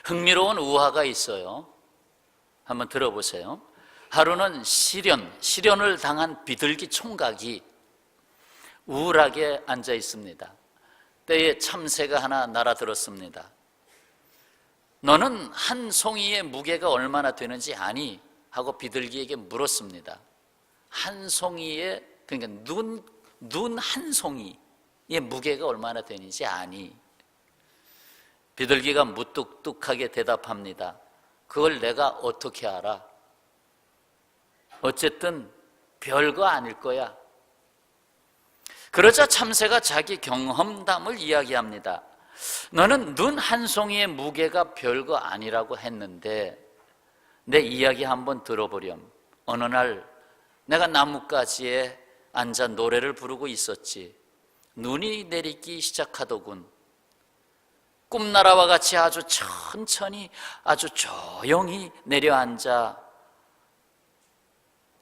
흥미로운 우화가 있어요. 한번 들어보세요. 하루는 시련을 당한 비둘기 총각이 우울하게 앉아 있습니다. 때에 참새가 하나 날아들었습니다. 너는 한 송이의 무게가 얼마나 되는지 아니? 하고 비둘기에게 물었습니다. 한 송이의, 그러니까 눈 한 송이의 무게가 얼마나 되는지 아니? 비둘기가 무뚝뚝하게 대답합니다. 그걸 내가 어떻게 알아? 어쨌든 별거 아닐 거야. 그러자 참새가 자기 경험담을 이야기합니다. 너는 눈 한 송이의 무게가 별거 아니라고 했는데 내 이야기 한번 들어보렴. 어느 날 내가 나뭇가지에 앉아 노래를 부르고 있었지. 눈이 내리기 시작하더군. 꿈나라와 같이 아주 천천히 아주 조용히 내려앉아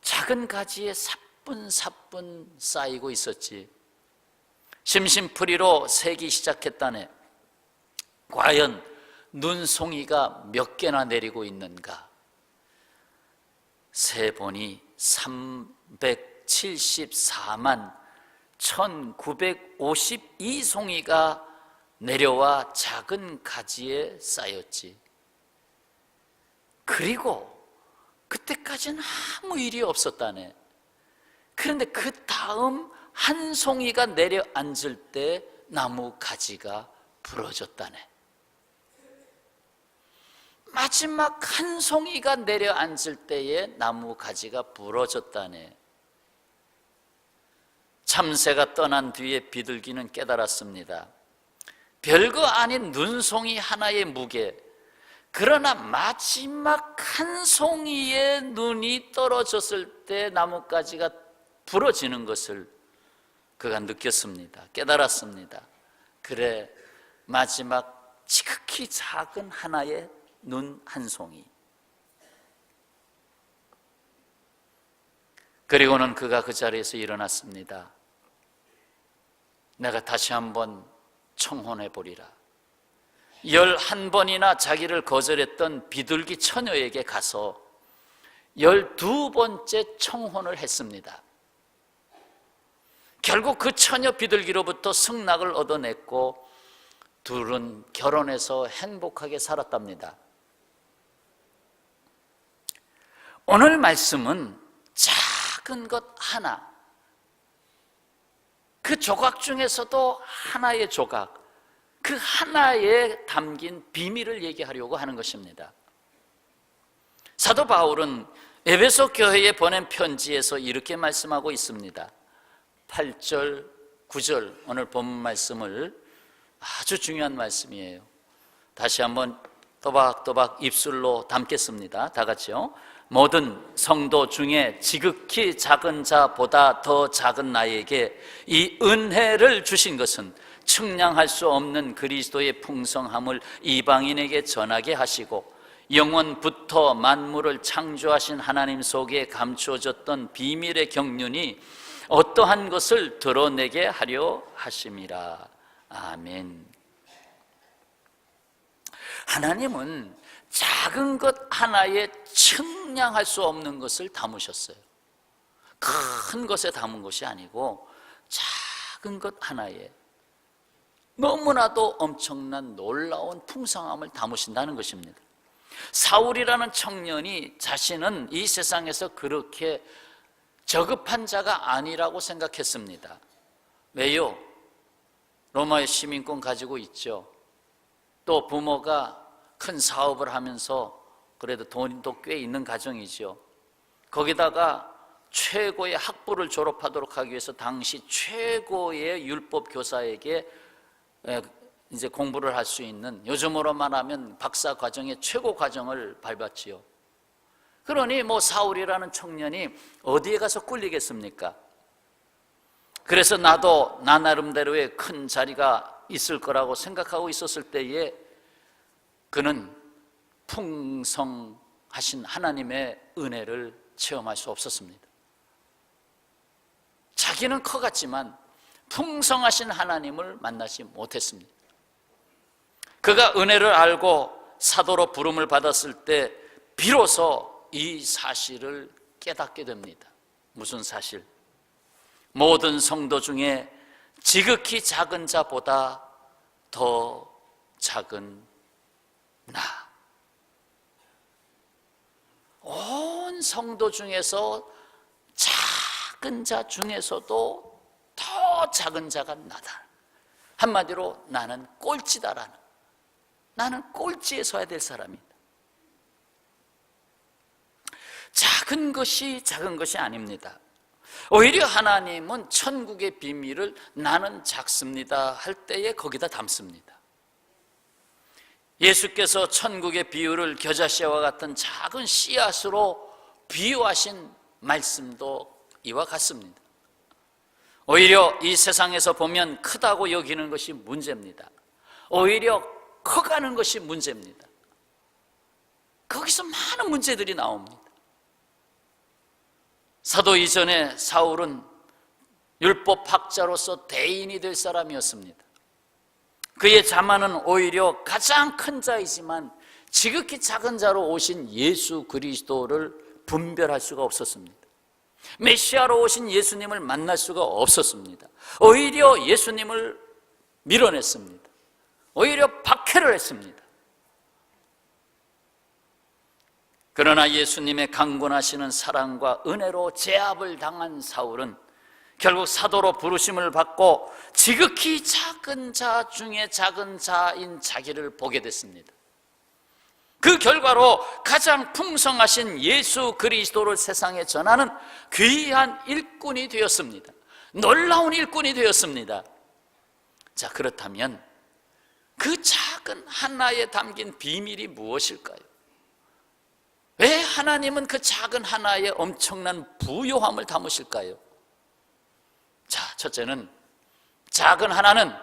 작은 가지에 사뿐사뿐 쌓이고 있었지. 심심풀이로 새기 시작했다네. 과연 눈송이가 몇 개나 내리고 있는가? 세보니 374만 1952송이가 내려와 작은 가지에 쌓였지. 그리고 그때까지는 아무 일이 없었다네. 그런데 그 다음 한 송이가 내려앉을 때 나무 가지가 부러졌다네. 마지막 한 송이가 내려앉을 때에 나무 가지가 부러졌다네. 참새가 떠난 뒤에 비둘기는 깨달았습니다. 별거 아닌 눈송이 하나의 무게, 그러나 마지막 한 송이의 눈이 떨어졌을 때 나뭇가지가 부러지는 것을 그가 느꼈습니다. 깨달았습니다. 그래, 마지막 지극히 작은 하나의 눈 한 송이. 그리고는 그가 그 자리에서 일어났습니다. 내가 다시 한번 청혼해 보리라. 11번이나 자기를 거절했던 비둘기 처녀에게 가서 12번째 청혼을 했습니다. 결국 그 처녀 비둘기로부터 승낙을 얻어냈고 둘은 결혼해서 행복하게 살았답니다. 오늘 말씀은 작은 것 하나, 그 조각 중에서도 하나의 조각, 그 하나에 담긴 비밀을 얘기하려고 하는 것입니다. 사도 바울은 에베소 교회에 보낸 편지에서 이렇게 말씀하고 있습니다. 8절, 9절 오늘 본 말씀을 아주 중요한 말씀이에요. 다시 한번 또박또박 입술로 담겠습니다. 다 같이요. 모든 성도 중에 지극히 작은 자보다 더 작은 나에게 이 은혜를 주신 것은 측량할 수 없는 그리스도의 풍성함을 이방인에게 전하게 하시고 영원부터 만물을 창조하신 하나님 속에 감추어졌던 비밀의 경륜이 어떠한 것을 드러내게 하려 하심이라. 아멘. 하나님은 작은 것 하나에 측량할 수 없는 것을 담으셨어요. 큰 것에 담은 것이 아니고 작은 것 하나에 너무나도 엄청난 놀라운 풍성함을 담으신다는 것입니다. 사울이라는 청년이 자신은 이 세상에서 그렇게 저급한 자가 아니라고 생각했습니다. 왜요? 로마의 시민권 가지고 있죠. 또 부모가 큰 사업을 하면서 그래도 돈도 꽤 있는 가정이죠. 거기다가 최고의 학부를 졸업하도록 하기 위해서 당시 최고의 율법 교사에게 이제 공부를 할 수 있는, 요즘으로 말하면 박사 과정의 최고 과정을 밟았지요. 그러니 사울이라는 청년이 어디에 가서 꿀리겠습니까? 그래서 나도 나 나름대로의 큰 자리가 있을 거라고 생각하고 있었을 때에 그는 풍성하신 하나님의 은혜를 체험할 수 없었습니다. 자기는 커갔지만 풍성하신 하나님을 만나지 못했습니다. 그가 은혜를 알고 사도로 부름을 받았을 때 비로소 이 사실을 깨닫게 됩니다. 무슨 사실? 모든 성도 중에 지극히 작은 자보다 더 작은 나. 온 성도 중에서 작은 자 중에서도 더 작은 자가 나다. 한마디로 나는 꼴찌다라는, 나는 꼴찌에 서야 될 사람이다. 작은 것이 작은 것이 아닙니다. 오히려 하나님은 천국의 비밀을 나는 작습니다 할 때에 거기다 담습니다. 예수께서 천국의 비유를 겨자씨와 같은 작은 씨앗으로 비유하신 말씀도 이와 같습니다. 오히려 이 세상에서 보면 크다고 여기는 것이 문제입니다. 오히려 커가는 것이 문제입니다. 거기서 많은 문제들이 나옵니다. 사도 이전에 사울은 율법학자로서 대인이 될 사람이었습니다. 그의 자만은 오히려 가장 큰 자이지만 지극히 작은 자로 오신 예수 그리스도를 분별할 수가 없었습니다. 메시아로 오신 예수님을 만날 수가 없었습니다. 오히려 예수님을 밀어냈습니다. 오히려 박해를 했습니다. 그러나 예수님의 강권하시는 사랑과 은혜로 제압을 당한 사울은 결국 사도로 부르심을 받고 지극히 작은 자 중에 작은 자인 자기를 보게 됐습니다. 그 결과로 가장 풍성하신 예수 그리스도를 세상에 전하는 귀한 일꾼이 되었습니다. 놀라운 일꾼이 되었습니다. 자, 그렇다면 그 작은 하나에 담긴 비밀이 무엇일까요? 왜 하나님은 그 작은 하나에 엄청난 부요함을 담으실까요? 자, 첫째는 작은 하나는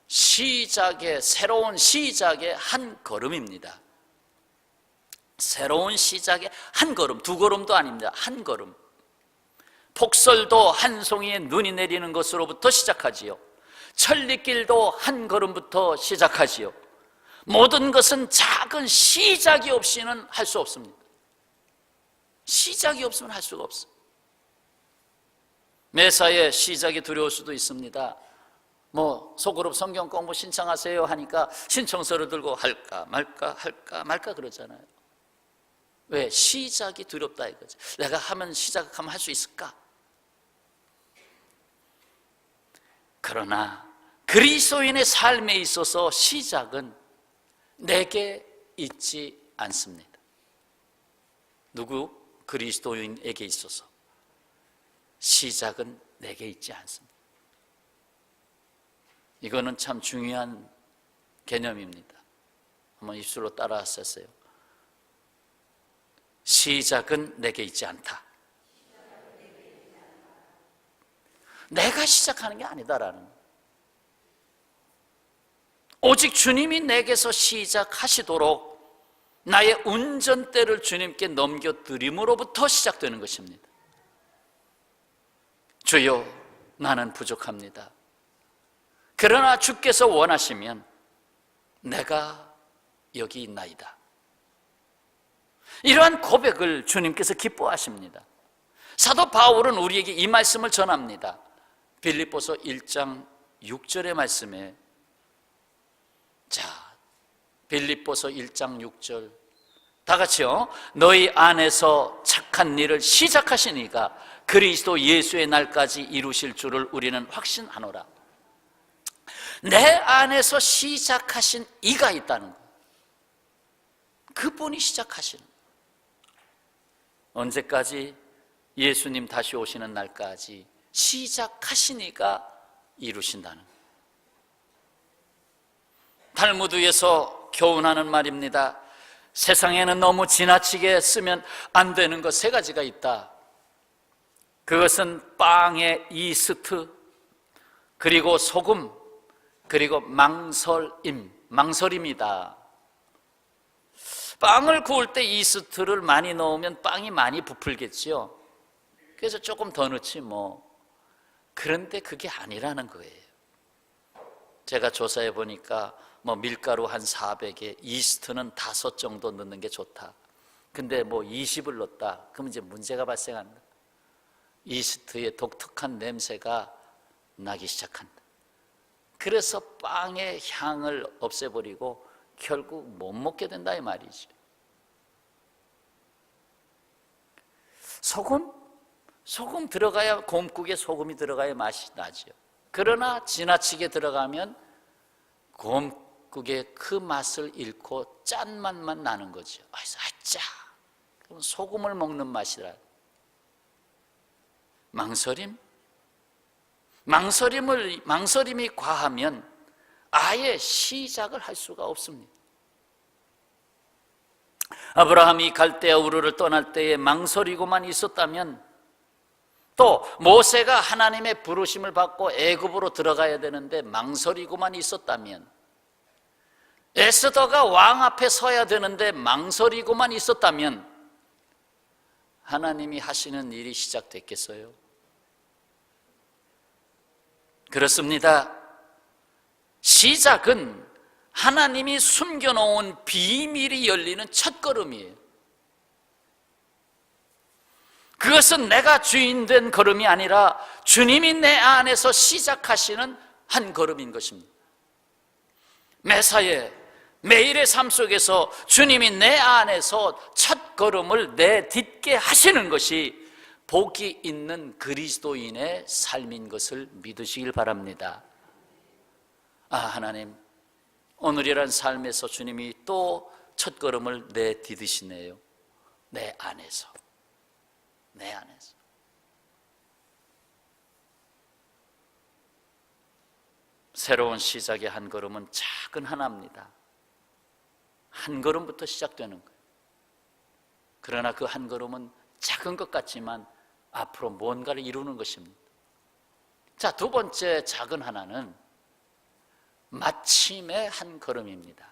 새로운 시작의 한 걸음입니다. 새로운 시작의 한 걸음, 두 걸음도 아닙니다. 한 걸음. 폭설도 한 송이의 눈이 내리는 것으로부터 시작하지요. 천리길도 한 걸음부터 시작하지요. 모든 것은 작은 시작이 없이는 할 수 없습니다. 시작이 없으면 할 수가 없어요. 매사에 시작이 두려울 수도 있습니다. 소그룹 성경 공부 신청하세요 하니까 신청서를 들고 할까 말까 그러잖아요. 왜? 시작이 두렵다 이거죠. 내가 시작하면 할 수 있을까? 그러나 그리스도인의 삶에 있어서 시작은 내게 있지 않습니다. 누구? 그리스도인에게 있어서 시작은 내게 있지 않습니다. 이거는 참 중요한 개념입니다. 한번 입술로 따라하셨어요. 시작은 내게 있지 않다. 내가 시작하는 게 아니다라는 거예요. 오직 주님이 내게서 시작하시도록 나의 운전대를 주님께 넘겨드림으로부터 시작되는 것입니다. 주여, 나는 부족합니다. 그러나 주께서 원하시면 내가 여기 있나이다. 이러한 고백을 주님께서 기뻐하십니다. 사도 바울은 우리에게 이 말씀을 전합니다. 빌립보서 1장 6절의 말씀에, 빌립보서 1장 6절 다 같이요. 너희 안에서 착한 일을 시작하신 이가 그리스도 예수의 날까지 이루실 줄을 우리는 확신하노라. 내 안에서 시작하신 이가 있다는 것, 그분이 시작하시는 것. 언제까지? 예수님 다시 오시는 날까지 시작하신 이가 이루신다는 것. 탈무드에서 교훈하는 말입니다. 세상에는 너무 지나치게 쓰면 안 되는 것 세 가지가 있다. 그것은 빵의 이스트, 그리고 소금, 그리고 망설임이다. 빵을 구울 때 이스트를 많이 넣으면 빵이 많이 부풀겠죠. 그래서 조금 더 넣지 그런데 그게 아니라는 거예요. 제가 조사해 보니까 뭐 밀가루 한 400에 이스트는 5 정도 넣는 게 좋다. 근데 뭐 20을 넣었다. 그러면 이제 문제가 발생한다. 이스트의 독특한 냄새가 나기 시작한다. 그래서 빵의 향을 없애버리고 결국 못 먹게 된다 이 말이죠. 소금 들어가야, 곰국에 소금이 들어가야 맛이 나죠. 그러나 지나치게 들어가면 곰국의 그 맛을 잃고 짠 맛만 나는 거죠. 아짜, 그럼 소금을 먹는 맛이라. 망설임이 과하면 아예 시작을 할 수가 없습니다. 아브라함이 갈대아 우르를 떠날 때에 망설이고만 있었다면, 또 모세가 하나님의 부르심을 받고 애굽으로 들어가야 되는데 망설이고만 있었다면, 에스더가 왕 앞에 서야 되는데 망설이고만 있었다면 하나님이 하시는 일이 시작됐겠어요? 그렇습니다. 시작은 하나님이 숨겨놓은 비밀이 열리는 첫걸음이에요. 그것은 내가 주인된 걸음이 아니라 주님이 내 안에서 시작하시는 한 걸음인 것입니다. 매사에, 매일의 삶 속에서 주님이 내 안에서 첫 걸음을 내딛게 하시는 것이 복이 있는 그리스도인의 삶인 것을 믿으시길 바랍니다. 하나님, 오늘이란 삶에서 주님이 또 첫걸음을 내디디시네요. 내 안에서. 새로운 시작의 한 걸음은 작은 하나입니다. 한 걸음부터 시작되는 거예요. 그러나 그 한 걸음은 작은 것 같지만 앞으로 뭔가를 이루는 것입니다. 자, 두 번째 작은 하나는 마침의 한 걸음입니다.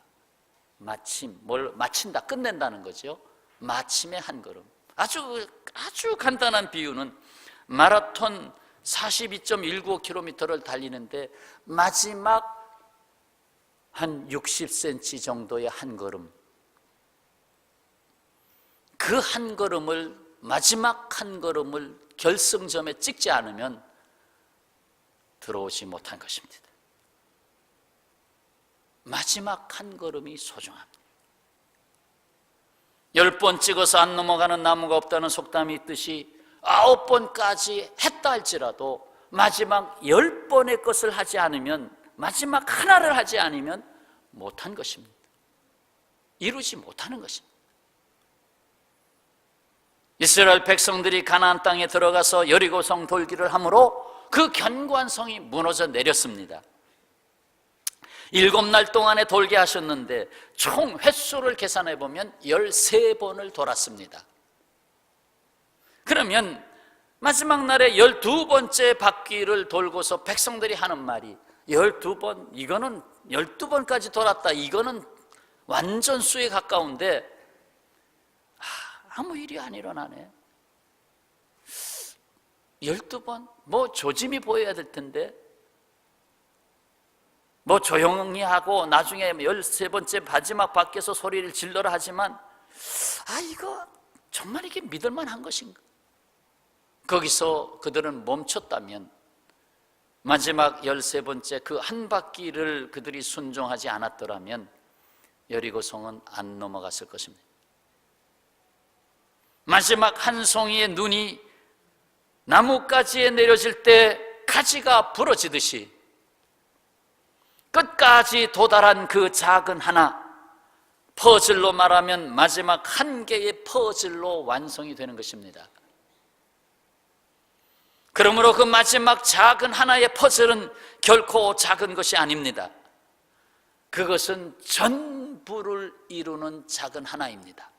뭘 마친다, 끝낸다는 거죠. 마침의 한 걸음. 아주 간단한 비유는 마라톤 42.195km를 달리는데 마지막 한 60cm 정도의 한 걸음, 그 한 걸음을, 마지막 한 걸음을 결승점에 찍지 않으면 들어오지 못한 것입니다. 마지막 한 걸음이 소중합니다. 10번 찍어서 안 넘어가는 나무가 없다는 속담이 있듯이 9번까지 했다 할지라도 마지막 10번의 것을 하지 않으면, 마지막 하나를 하지 않으면 못한 것입니다. 이루지 못하는 것입니다. 이스라엘 백성들이 가나안 땅에 들어가서 여리고성 돌기를 함으로 그 견고한 성이 무너져 내렸습니다. 7날 동안에 돌게 하셨는데 총 횟수를 계산해 보면 13번을 돌았습니다. 그러면 마지막 날에 12번째 바퀴를 돌고서 백성들이 하는 말이 12번, 이거는 12번까지 돌았다, 이거는 완전 수에 가까운데 아무 일이 안 일어나네. 12번? 뭐 조짐이 보여야 될 텐데, 뭐 조용히 하고 나중에 13번째 마지막 밖에서 소리를 질러라 하지만 이거 정말 이게 믿을만한 것인가? 거기서 그들은 멈췄다면, 마지막 13번째 그 한 바퀴를 그들이 순종하지 않았더라면 여리고성은 안 넘어갔을 것입니다. 마지막 한 송이의 눈이 나뭇가지에 내려질 때 가지가 부러지듯이 끝까지 도달한 그 작은 하나, 퍼즐로 말하면 마지막 한 개의 퍼즐로 완성이 되는 것입니다. 그러므로 그 마지막 작은 하나의 퍼즐은 결코 작은 것이 아닙니다. 그것은 전부를 이루는 작은 하나입니다.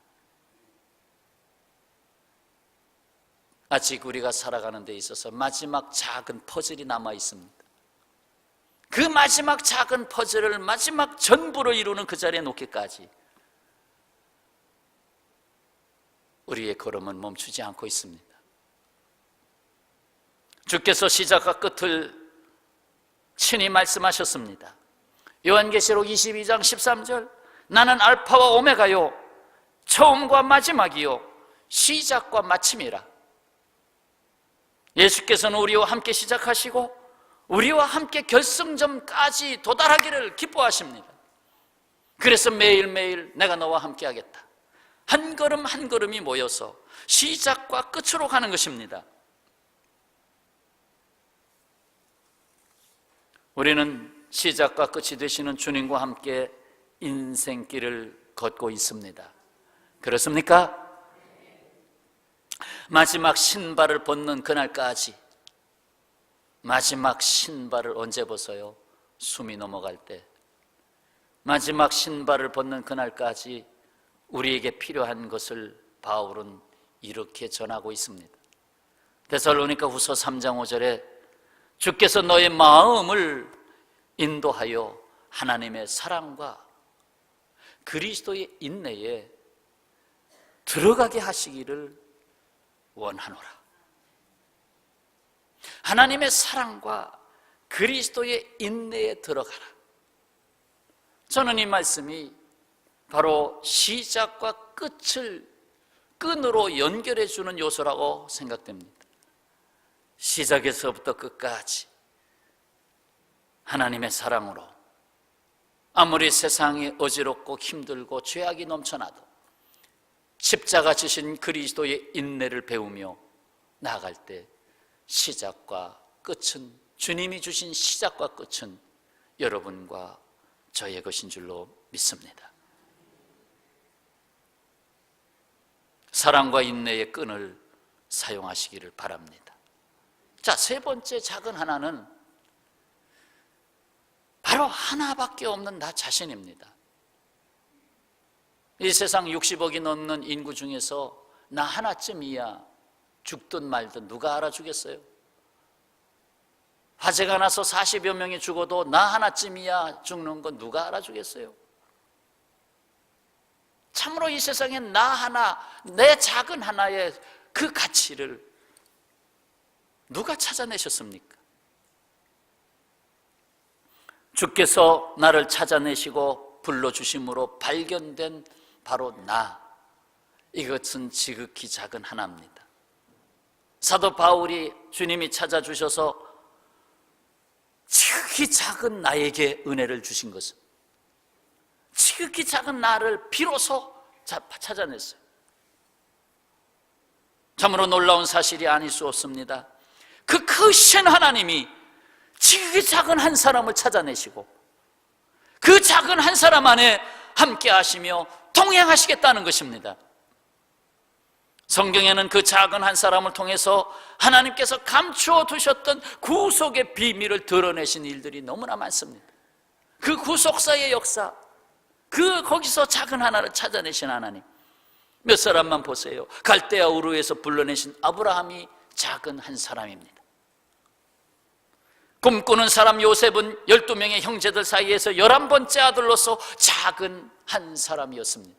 아직 우리가 살아가는 데 있어서 마지막 작은 퍼즐이 남아 있습니다. 그 마지막 작은 퍼즐을 마지막 전부를 이루는 그 자리에 놓기까지 우리의 걸음은 멈추지 않고 있습니다. 주께서 시작과 끝을 친히 말씀하셨습니다. 요한계시록 22장 13절, 나는 알파와 오메가요, 처음과 마지막이요, 시작과 마침이라. 예수께서는 우리와 함께 시작하시고 우리와 함께 결승점까지 도달하기를 기뻐하십니다. 그래서 매일매일 내가 너와 함께 하겠다, 한 걸음 한 걸음이 모여서 시작과 끝으로 가는 것입니다. 우리는 시작과 끝이 되시는 주님과 함께 인생길을 걷고 있습니다. 그렇습니까? 마지막 신발을 벗는 그날까지, 마지막 신발을 언제 벗어요? 숨이 넘어갈 때. 마지막 신발을 벗는 그날까지 우리에게 필요한 것을 바울은 이렇게 전하고 있습니다. 데살로니가 후서 3장 5절에 주께서 너의 마음을 인도하여 하나님의 사랑과 그리스도의 인내에 들어가게 하시기를 원하노라. 하나님의 사랑과 그리스도의 인내에 들어가라. 저는 이 말씀이 바로 시작과 끝을 끈으로 연결해 주는 요소라고 생각됩니다. 시작에서부터 끝까지 하나님의 사랑으로, 아무리 세상이 어지럽고 힘들고 죄악이 넘쳐나도 십자가 지신 그리스도의 인내를 배우며 나아갈 때 시작과 끝은, 주님이 주신 시작과 끝은 여러분과 저의 것인 줄로 믿습니다. 사랑과 인내의 끈을 사용하시기를 바랍니다. 자, 세 번째 작은 하나는 바로 하나밖에 없는 나 자신입니다. 이 세상 60억이 넘는 인구 중에서 나 하나쯤이야 죽든 말든 누가 알아주겠어요? 화재가 나서 40여 명이 죽어도 나 하나쯤이야 죽는 건 누가 알아주겠어요? 참으로 이 세상에 나 하나, 내 작은 하나의 그 가치를 누가 찾아내셨습니까? 주께서 나를 찾아내시고 불러주심으로 발견된 바로 나, 이것은 지극히 작은 하나입니다. 사도 바울이 주님이 찾아주셔서 지극히 작은 나에게 은혜를 주신 것은, 지극히 작은 나를 비로소 찾아냈어요. 참으로 놀라운 사실이 아닐 수 없습니다. 그 크신 하나님이 지극히 작은 한 사람을 찾아내시고 그 작은 한 사람 안에 함께 하시며 동행하시겠다는 것입니다. 성경에는 그 작은 한 사람을 통해서 하나님께서 감추어 두셨던 구속의 비밀을 드러내신 일들이 너무나 많습니다. 그 구속사의 역사, 거기서 작은 하나를 찾아내신 하나님, 몇 사람만 보세요. 갈대아 우르에서 불러내신 아브라함이 작은 한 사람입니다. 꿈꾸는 사람 요셉은 12명의 형제들 사이에서 11번째 아들로서 작은 한 사람이었습니다.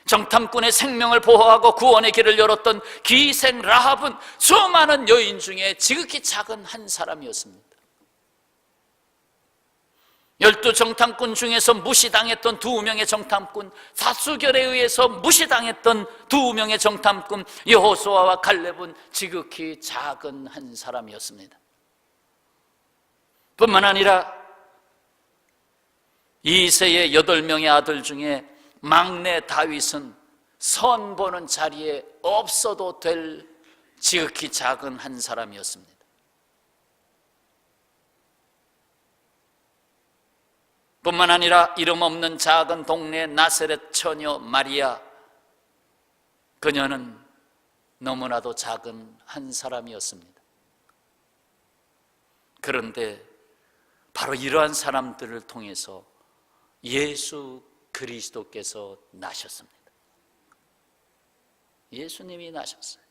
정탐꾼의 생명을 보호하고 구원의 길을 열었던 기생 라합은 수많은 여인 중에 지극히 작은 한 사람이었습니다. 12 정탐꾼 중에서 무시당했던 2명의 정탐꾼, 다수결에 의해서 무시당했던 2명의 정탐꾼 여호수아와 갈렙은 지극히 작은 한 사람이었습니다. 뿐만 아니라 이새의 8명의 아들 중에 막내 다윗은 선보는 자리에 없어도 될 지극히 작은 한 사람이었습니다. 뿐만 아니라 이름 없는 작은 동네 나세렛 처녀 마리아, 그녀는 너무나도 작은 한 사람이었습니다. 그런데 바로 이러한 사람들을 통해서 예수 그리스도께서 나셨습니다. 예수님이 나셨어요.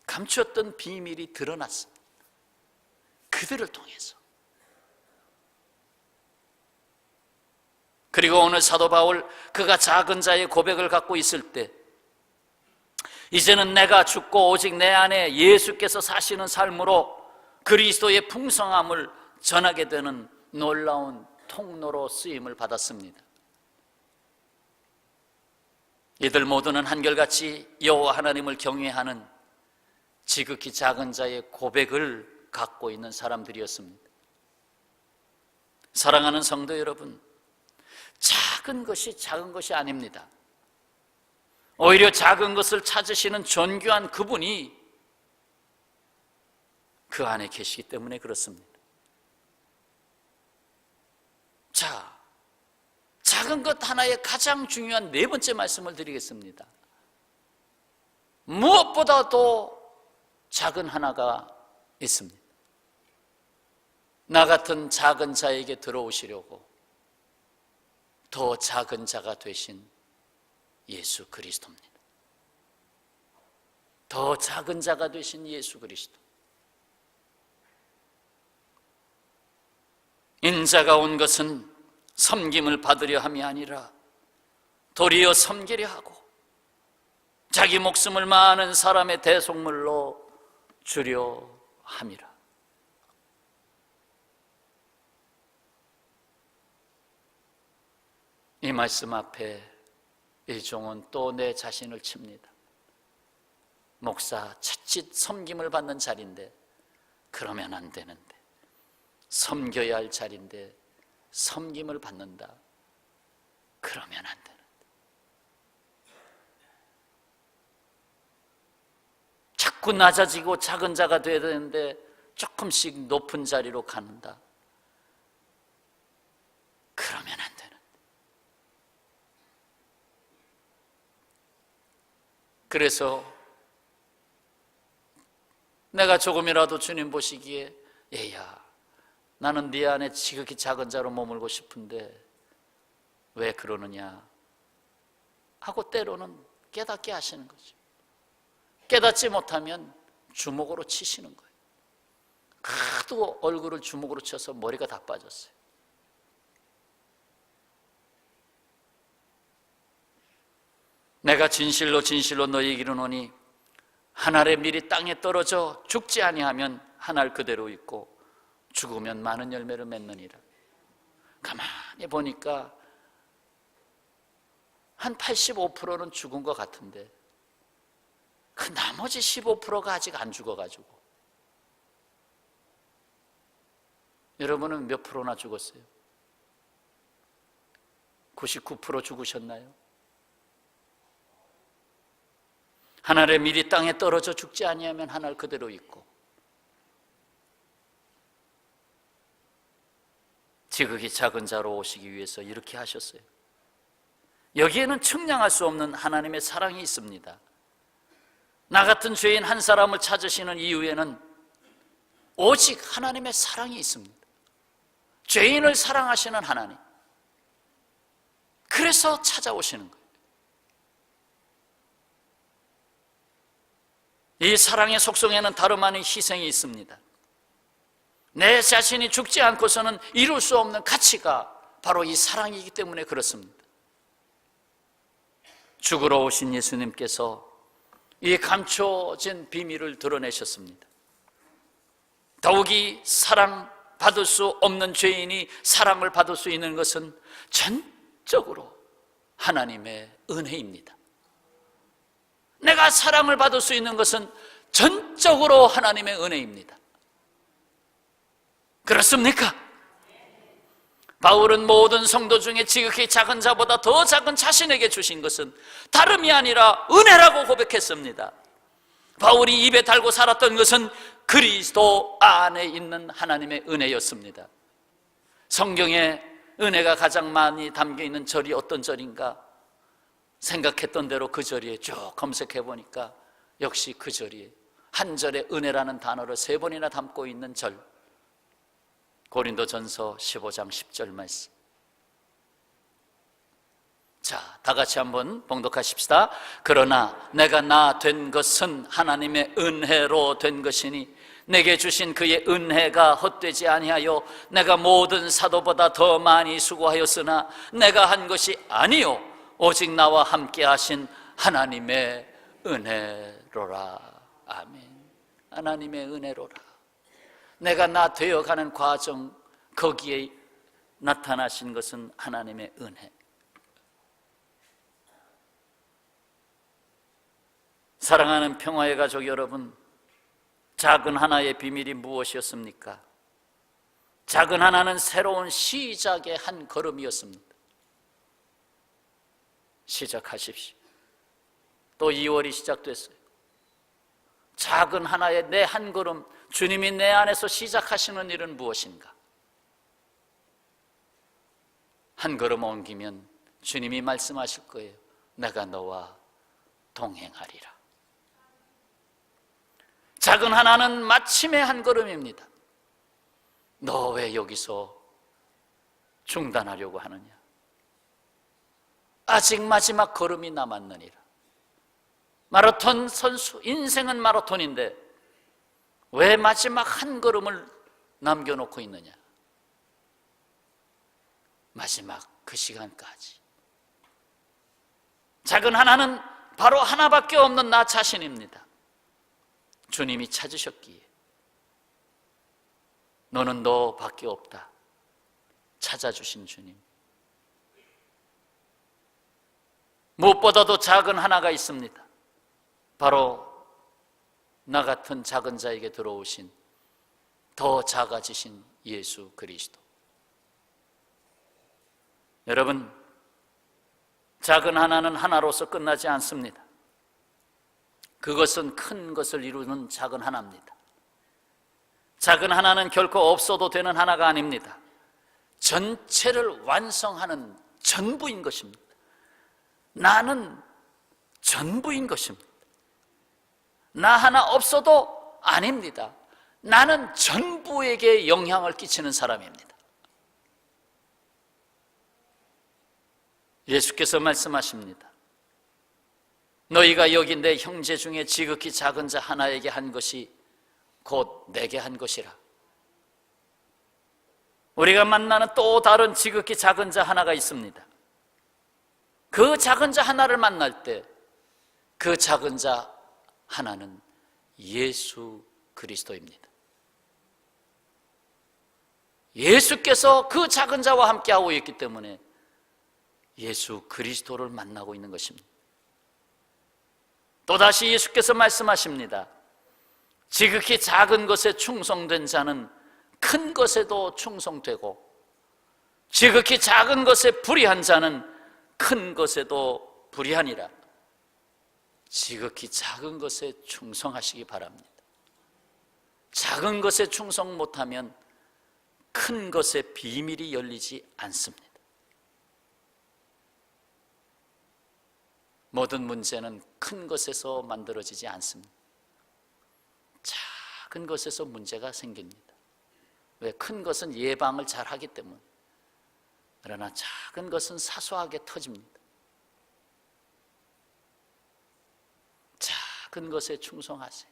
감추었던 비밀이 드러났습니다. 그들을 통해서. 그리고 오늘 사도 바울, 그가 작은 자의 고백을 갖고 있을 때 이제는 내가 죽고 오직 내 안에 예수께서 사시는 삶으로 그리스도의 풍성함을 전하게 되는 놀라운 통로로 쓰임을 받았습니다. 이들 모두는 한결같이 여호와 하나님을 경외하는 지극히 작은 자의 고백을 갖고 있는 사람들이었습니다. 사랑하는 성도 여러분, 작은 것이 아닙니다. 오히려 작은 것을 찾으시는 존귀한 그분이 그 안에 계시기 때문에 그렇습니다. 자, 작은 것 하나에 가장 중요한 네 번째 말씀을 드리겠습니다. 무엇보다도 작은 하나가 있습니다. 나 같은 작은 자에게 들어오시려고 더 작은 자가 되신 예수 그리스도입니다. 더 작은 자가 되신 예수 그리스도. 인자가 온 것은 섬김을 받으려 함이 아니라 도리어 섬기려 하고 자기 목숨을 많은 사람의 대속물로 주려 함이라. 이 말씀 앞에 이 종은 또 내 자신을 칩니다. 목사, 채찍 섬김을 받는 자리인데 그러면 안 되는데, 섬겨야 할 자리인데 섬김을 받는다, 그러면 안 되는데, 자꾸 낮아지고 작은 자가 돼야 되는데 조금씩 높은 자리로 가는다, 그러면 안 되는데. 그래서 내가 조금이라도 주님 보시기에 얘야, 나는 네 안에 지극히 작은 자로 머물고 싶은데 왜 그러느냐 하고 때로는 깨닫게 하시는 거죠. 깨닫지 못하면 주먹으로 치시는 거예요. 하도 얼굴을 주먹으로 쳐서 머리가 다 빠졌어요. 내가 진실로 진실로 너희에게 이르노니 한 알의 밀이 땅에 떨어져 죽지 아니하면 한 알 그대로 있고 죽으면 많은 열매를 맺느니라. 가만히 보니까 한 85%는 죽은 것 같은데 그 나머지 15%가 아직 안 죽어가지고, 여러분은 몇 프로나 죽었어요? 99% 죽으셨나요? 한 알의 밀이 땅에 떨어져 죽지 아니하면 한 알 그대로 있고, 지극히 작은 자로 오시기 위해서 이렇게 하셨어요. 여기에는 측량할 수 없는 하나님의 사랑이 있습니다. 나 같은 죄인 한 사람을 찾으시는 이유에는 오직 하나님의 사랑이 있습니다. 죄인을 사랑하시는 하나님, 그래서 찾아오시는 거예요. 이 사랑의 속성에는 다름 아닌 희생이 있습니다. 내 자신이 죽지 않고서는 이룰 수 없는 가치가 바로 이 사랑이기 때문에 그렇습니다. 죽으러 오신 예수님께서 이 감춰진 비밀을 드러내셨습니다. 더욱이 사랑받을 수 없는 죄인이 사랑을 받을 수 있는 것은 전적으로 하나님의 은혜입니다. 내가 사랑을 받을 수 있는 것은 전적으로 하나님의 은혜입니다. 그렇습니까? 바울은 모든 성도 중에 지극히 작은 자보다 더 작은 자신에게 주신 것은 다름이 아니라 은혜라고 고백했습니다. 바울이 입에 달고 살았던 것은 그리스도 안에 있는 하나님의 은혜였습니다. 성경에 은혜가 가장 많이 담겨 있는 절이 어떤 절인가 생각했던 대로 그 절에 쭉 검색해 보니까 역시 그 절이 한 절에 은혜라는 단어를 3번이나 담고 있는 절, 고린도전서 15장 10절 말씀. 자, 다 같이 한번 봉독하십시다. 그러나 내가 나 된 것은 하나님의 은혜로 된 것이니 내게 주신 그의 은혜가 헛되지 아니하여 내가 모든 사도보다 더 많이 수고하였으나 내가 한 것이 아니요 오직 나와 함께 하신 하나님의 은혜로라. 아멘. 하나님의 은혜로라. 내가 나 되어가는 과정, 거기에 나타나신 것은 하나님의 은혜. 사랑하는 평화의 가족 여러분, 작은 하나의 비밀이 무엇이었습니까? 작은 하나는 새로운 시작의 한 걸음이었습니다. 시작하십시오. 또 2월이 시작됐어요. 작은 하나의 내 한 걸음, 주님이 내 안에서 시작하시는 일은 무엇인가? 한 걸음 옮기면 주님이 말씀하실 거예요. 내가 너와 동행하리라. 작은 하나는 마침의 한 걸음입니다. 너 왜 여기서 중단하려고 하느냐? 아직 마지막 걸음이 남았느니라. 마라톤 선수, 인생은 마라톤인데 왜 마지막 한 걸음을 남겨놓고 있느냐? 마지막 그 시간까지. 작은 하나는 바로 하나밖에 없는 나 자신입니다. 주님이 찾으셨기에 너는 너밖에 없다 찾아주신 주님. 무엇보다도 작은 하나가 있습니다. 바로 나 같은 작은 자에게 들어오신 더 작아지신 예수 그리스도. 여러분, 작은 하나는 하나로서 끝나지 않습니다. 그것은 큰 것을 이루는 작은 하나입니다. 작은 하나는 결코 없어도 되는 하나가 아닙니다. 전체를 완성하는 전부인 것입니다. 나는 전부인 것입니다. 나 하나 없어도 아닙니다. 나는 전부에게 영향을 끼치는 사람입니다. 예수께서 말씀하십니다. 너희가 여기 내 형제 중에 지극히 작은 자 하나에게 한 것이 곧 내게 한 것이라. 우리가 만나는 또 다른 지극히 작은 자 하나가 있습니다. 그 작은 자 하나를 만날 때 그 작은 자 하나는 예수 그리스도입니다. 예수께서 그 작은 자와 함께하고 있기 때문에 예수 그리스도를 만나고 있는 것입니다. 또다시 예수께서 말씀하십니다. 지극히 작은 것에 충성된 자는 큰 것에도 충성되고 지극히 작은 것에 불의한 자는 큰 것에도 불의하니라. 지극히 작은 것에 충성하시기 바랍니다. 작은 것에 충성 못하면 큰 것의 비밀이 열리지 않습니다. 모든 문제는 큰 것에서 만들어지지 않습니다. 작은 것에서 문제가 생깁니다. 왜? 큰 것은 예방을 잘 하기 때문에. 그러나 작은 것은 사소하게 터집니다. 작은 것에 충성하세요.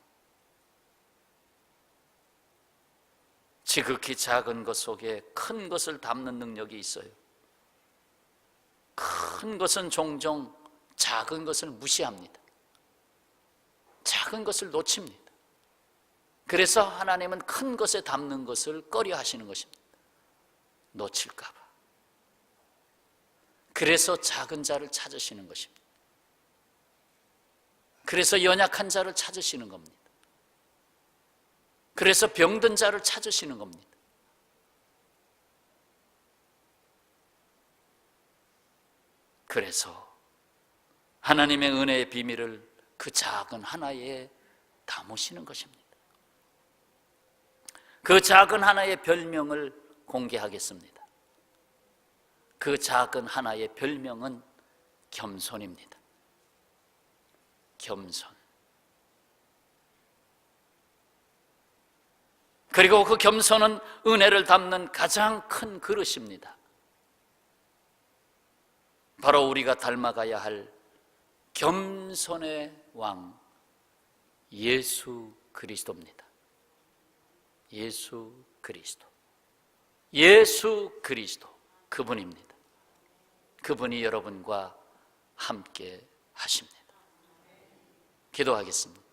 지극히 작은 것 속에 큰 것을 담는 능력이 있어요. 큰 것은 종종 작은 것을 무시합니다. 작은 것을 놓칩니다. 그래서 하나님은 큰 것에 담는 것을 꺼려 하시는 것입니다. 놓칠까 봐. 그래서 작은 자를 찾으시는 것입니다. 그래서 연약한 자를 찾으시는 겁니다. 그래서 병든 자를 찾으시는 겁니다. 그래서 하나님의 은혜의 비밀을 그 작은 하나에 담으시는 것입니다. 그 작은 하나의 별명을 공개하겠습니다. 그 작은 하나의 별명은 겸손입니다. 겸손. 그리고 그 겸손은 은혜를 담는 가장 큰 그릇입니다. 바로 우리가 닮아가야 할 겸손의 왕 예수 그리스도입니다. 예수 그리스도. 예수 그리스도. 그분입니다. 그분이 여러분과 함께 하십니다. 기도하겠습니다.